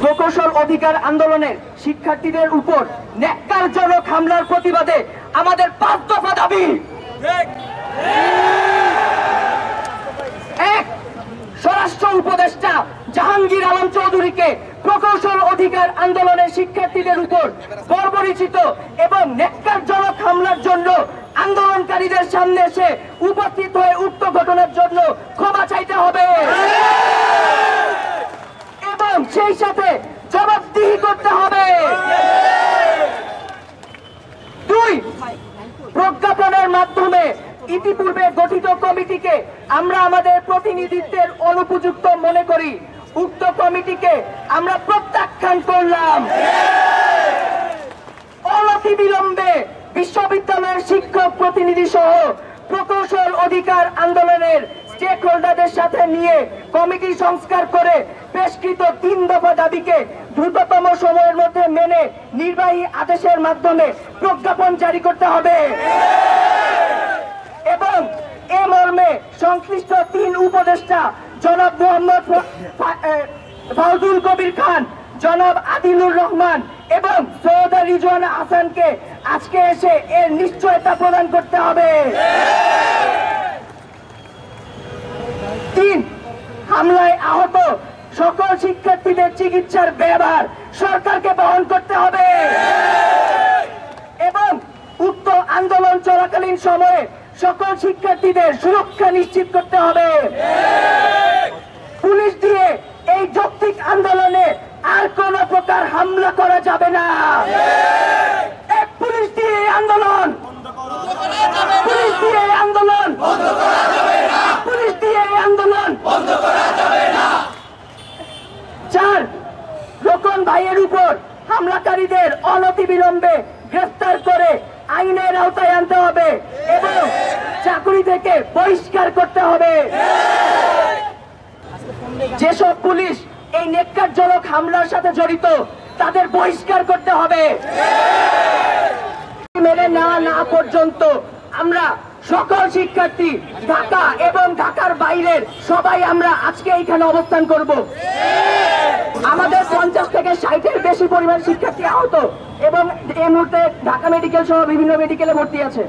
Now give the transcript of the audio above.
প্রকৌশল অধিকার আন্দোলনের শিক্ষার্থীদের উপর ন্যাক্কারজনক হামলার প্রতিবাদে আমাদের 5 দফা দাবি। এক, স্বরাষ্ট্র উপদেষ্টা জাহাঙ্গীর আলম চৌধুরীকে প্রকৌশল অধিকার আন্দোলনের শিক্ষার্থীদের উপর বর্বরোচিত এবং ন্যাক্কারজনক হামলার জন্য আন্দোলনকারীদের সামনে এসে উপস্থিত হয়ে উক্ত ঘটনার জন্য ক্ষমা চাইতে হবে এবং সেই সাথে জবাবদিহি করতে হবে। 2, প্রজ্ঞাপনের মাধ্যমে ইতিপূর্বে গঠিত কমিটিকে আমরা আমাদের প্রতিনিধিত্বের অনুপযুক্ত মনে করি। উক্ত কমিটিকে আমরা প্রত্যাখ্যান করলাম। অনতিবিলম্বে বিশ্ববিদ্যালয়ের শিক্ষক প্রতিনিধি সহ প্রকৌশল অধিকার আন্দোলনের স্টেক হোল্ডারদের সাথে নিয়ে কমিটি সংস্কার করে পেশকৃত 3 দফা দাবিকে দ্রুততম সময়ের মধ্যে মেনে নির্বাহী আদেশের মাধ্যমে প্রজ্ঞাপন জারি করতে হবে এবং এ মর্মে সংশ্লিষ্ট 3 উপদেষ্টা জনাব মোহাম্মদ ফাউজুল কবির খান, জনাব আদিলুর রহমান এবং সৈয়দা রিজওয়ানা হাসানকে আজকে এসে এর নিশ্চয়তা প্রদান করতে হবে। 3, হামলায় আহত সকল শিক্ষার্থীদের চিকিৎসার ব্যয়ভার সরকারকে বহন করতে হবে এবং উক্ত আন্দোলন চলাকালীন সময়ে সকল শিক্ষার্থীদের সুরক্ষা নিশ্চিত করতে হবে। পুলিশ দিয়ে এই যৌক্তিক আন্দোলনে আর কোন প্রকার হামলা করা যাবে না। এক, পুলিশ দিয়ে এই আন্দোলন, পুলিশ দিয়ে এই আন্দোলন, পুলিশ দিয়ে এই আন্দোলন বন্ধ করা যাবে না। 4, রোকন ভাইয়ের উপর হামলাকারীদের অনতিবিলম্বে গ্রেফতার করে আইনের আওতায় আনতে হবে এবং চাকরি থেকে বহিষ্কার করতে হবে। যেসব পুলিশ এই ন্যাক্কারজনক হামলার সাথে জড়িত তাদের বহিষ্কার করতে হবে। মেনে না পর্যন্ত আমরা সকল শিক্ষার্থী ঢাকা এবং ঢাকার বাইরের সবাই আমরা আজকে এখানে অবস্থান করব। আমাদের 50 থেকে 60-এর বেশি পরিমাণ শিক্ষার্থী আহত এবং এই মুহূর্তে ঢাকা মেডিকেল সহ বিভিন্ন মেডিকেলে ভর্তি আছে।